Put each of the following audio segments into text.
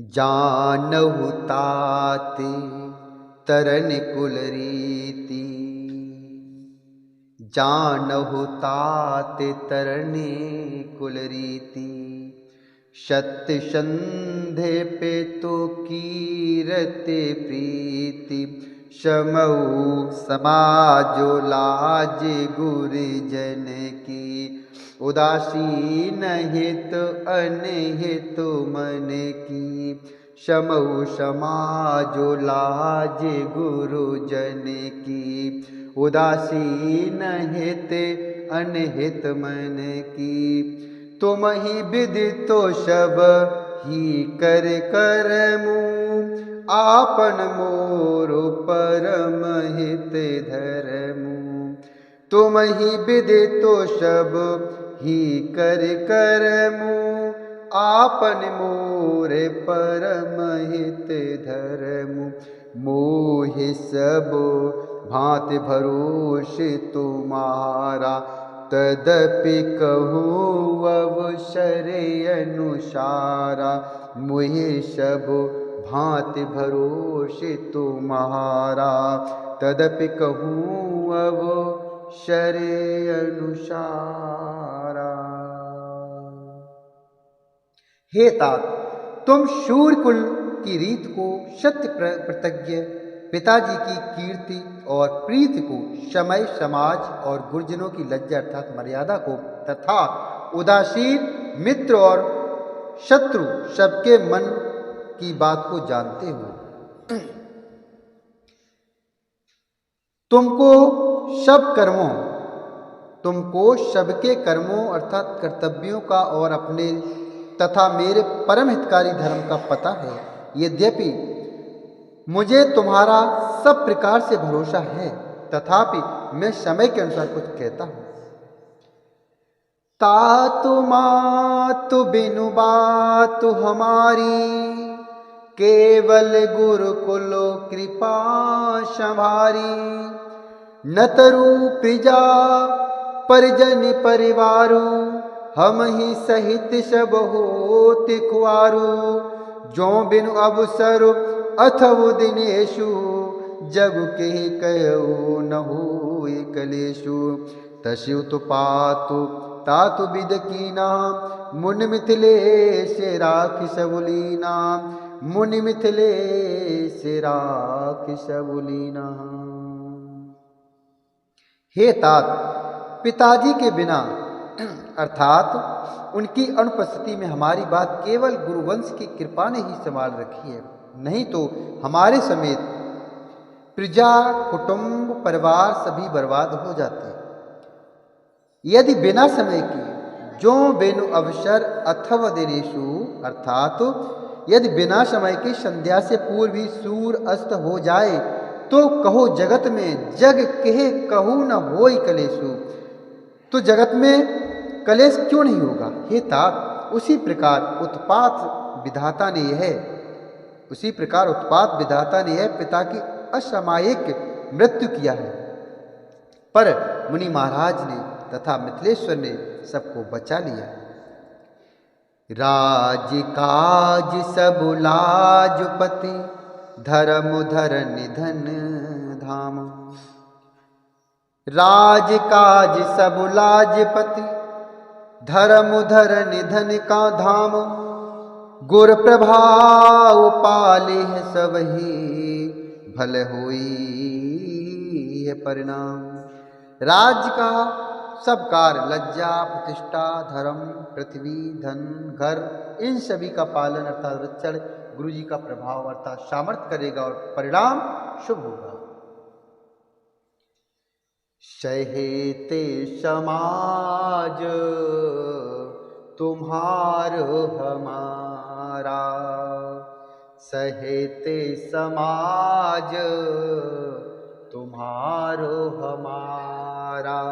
जानहु ताते तरन कुल रीति। जानहु ताते तरने कुल रीति। सत्य संधे पे तो कीरते प्रीति। समऊ समाजो लाज गुरुजन की। उदासीन हित अनहित मन की। समऊ समाजो लाज गुरुजन की। उदासीन हित अनहित मन की। तुम ही विदितो सब ही कर करमु। आपन मोर परम हित धरमु। तुम ही विदितो सब ही कर करमु। आपन मोर परम हित धरमु। मोहि सब भांति भरोसे तुम्हारा। तदपि कहूँ अवसर अनुसारा। मुहि सब भांति भरोसे तुम्हारा। तदपि कहूँ अवसर अनुसारा। हे तात, तुम शूरकुल की रीत को, सत्य प्रतिज्ञ पिताजी की कीर्ति और प्रीति को, समय समाज और गुरुजनों की लज्जा अर्थात मर्यादा को, तथा उदासीन मित्र और शत्रु सबके मन की बात को जानते हो। तुमको सबके कर्मों अर्थात कर्तव्यों का और अपने तथा मेरे परम हितकारी धर्म का पता है। यद्यपि मुझे तुम्हारा सब प्रकार से भरोसा है, तथापि मैं समय के अनुसार कुछ कहता हूं। तातु मातु बिनु बातु हमारी। केवल गुरुकुल कृपा संभारी। न तरु प्रजा परिजन परिवारु। हम ही सहित सब होत खुआरू। जो बिनु अवसर अथव दिनेशु। जग के कहो न होय कलेशु। तस्यु तो पातु तातु विद कीना। मुनि मिथिलेश राखि सब लीना। मुनि मिथिलेश राखि सब लीना। हे तात, पिताजी के बिना अर्थात उनकी अनुपस्थिति में हमारी बात केवल गुरुवंश की कृपा ने ही संभाल रखी है। नहीं तो हमारे समेत प्रजा कुटुंब परिवार सभी बर्बाद हो जाते। यदि बिना समय के जो बिनु अवसर अथवा दिनेशु अर्थात यदि बिना समय के संध्या से पूर्व ही सूर्य अस्त हो जाए तो कहो जगत में जग कहे कहू न होय कलेशु। तो जगत में कलेश क्यों नहीं होगा। हे तात, उसी प्रकार उत्पात विधाता ने यह पिता की असामयिक मृत्यु किया है। पर मुनि महाराज ने तथा मिथिलेश्वर ने सबको बचा लिया। राज काज सब लाजपति। धर्म धर निधन धाम। राज काज सब लाजपति। धर्म धर निधन का धाम। गुर प्रभाव पाले है सब ही। भल होई है परिणाम। राज का सब कार्य लज्जा प्रतिष्ठा धर्म पृथ्वी धन घर इन सभी का पालन अर्थात रक्षण गुरु जी का प्रभाव अर्थात सामर्थ्य करेगा और परिणाम शुभ होगा। सहेते समाज तुम्हारो हमारा। सहेते समाज तुम्हारो हमारा।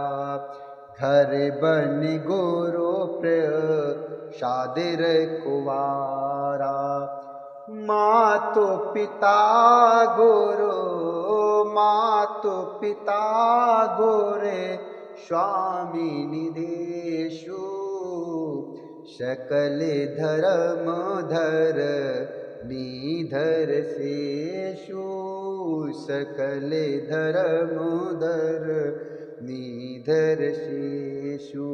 घर बन गुरु प्रसादिर कुवारा। मातु पिता गुरु मातु पिता गोरे स्वामी निदेशु। सकल धर्म धर निधर शेषु सकल धर्मोदर निधर शेषु।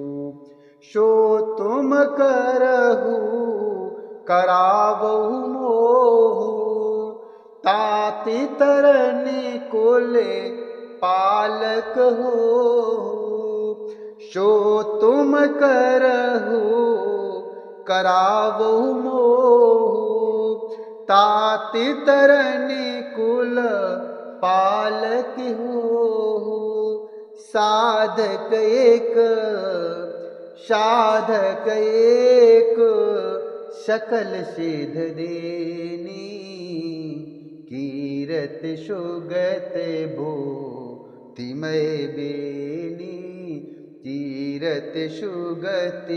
शो तुम करहु करावहु मोहु ताति तरने कोले पालक हो। शो तुम करहु करावहु मोहु ताति तरने कुल पालक हो। साधक एक सकल सिद्ध देनी कीरत सुगत भूतिमय बेनी कीरत सुगत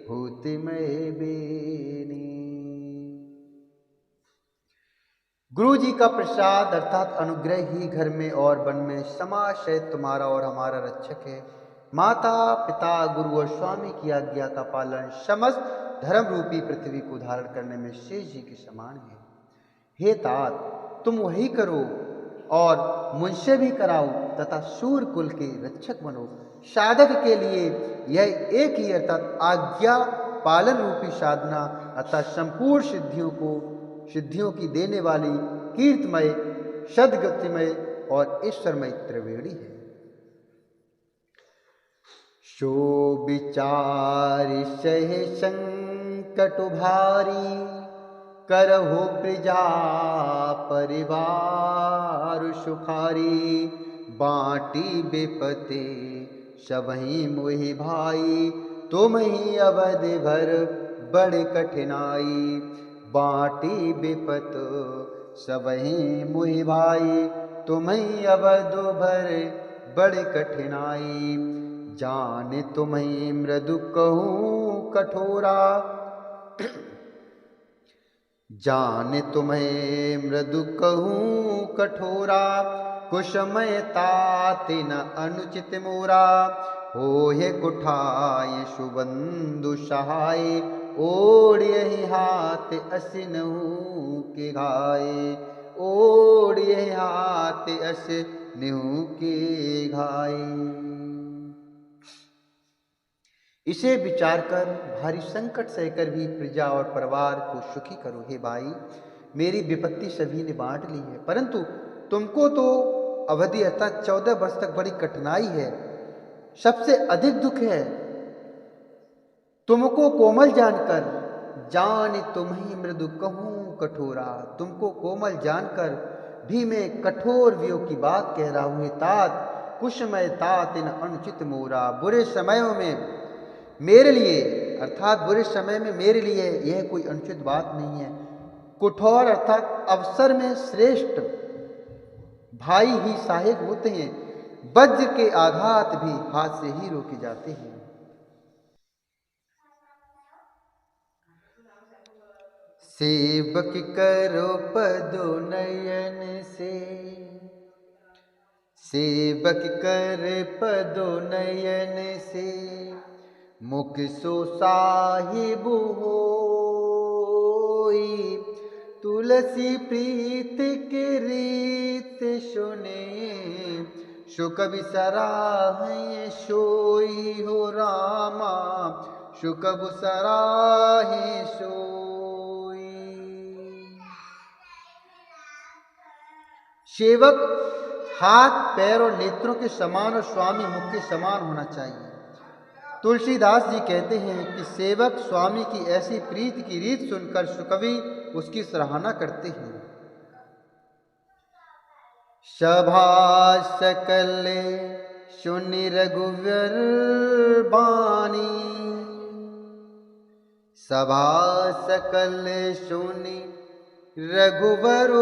भूतिमय बेनी। गुरु जी का प्रसाद अर्थात अनुग्रह ही घर में और वन में समाशय तुम्हारा और हमारा रक्षक है। माता पिता गुरु और स्वामी की आज्ञा का पालन समस्त धर्म रूपी पृथ्वी को धारण करने में शेष जी के समान है। हे तात, तुम वही करो और मुझसे भी कराओ तथा सूर्य कुल के रक्षक बनो। साधक के लिए यह एक ही अर्थात आज्ञा पालन रूपी साधना अर्थात संपूर्ण सिद्धियों की देने वाली कीर्तमय सदगतिमय और ईश्वरमय त्रिवेणी है। शो विचार सह संकट भारी करहो प्रजा परिवार सुखारी बाटी बेपते सबही मोहि भाई तुम ही अवध भर बड़ कठिनाई। बाटी बेपत सबही मोहि भाई तुम ही अवध भर बड़ कठिनाई। जाने तुम्हें मृदु कहूँ कठोरा जाने तुम्हें मृदु कहूँ कठोरा कुशमय ताति न अनुचित मोरा। होहे कुठाय सुबंधु सहाय ओढ़ यही हाथ असिनहु के घाये ओढ़ यही हाथ असिनहु के घाये। इसे विचार कर भारी संकट सहकर भी प्रजा और परिवार को सुखी करो। हे भाई, मेरी विपत्ति सभी ने बांट ली है, परंतु तुमको तो अवधि अर्थात 14 वर्ष तक बड़ी कठिनाई है, सबसे अधिक दुख है। तुमको कोमल जानकर जान तुम्हें मृदु कहूँ कठोरा। तुमको कोमल जानकर भी मैं कठोर वियोग की बात कह रहा हूँ। तात कुशमय तात इन अनुचित मोरा। बुरे समयों में मेरे लिए अर्थात बुरे समय में मेरे लिए यह कोई अनुचित बात नहीं है। कठोर अर्थात अवसर में श्रेष्ठ भाई ही सहायक होते हैं। वज्र के आघात भी हाथ से ही रोके जाते हैं। सेवक करो पदो नयन से सेवक कर पदो नयन से मुख सो साहिब होई। तुलसी प्रीत के रीत सुने शुक बिसराहे सोई हो रामा शुक बिसराहे सोई। सेवक हाथ पैर और नेत्रों के समान और स्वामी मुख के समान होना चाहिए। तुलसीदास जी कहते हैं कि सेवक स्वामी की ऐसी प्रीति की रीत सुनकर सुकवि उसकी सराहना करते हैं। सभा सकल सुनि रघुवर बानी सभा सकल सुनि रघुवर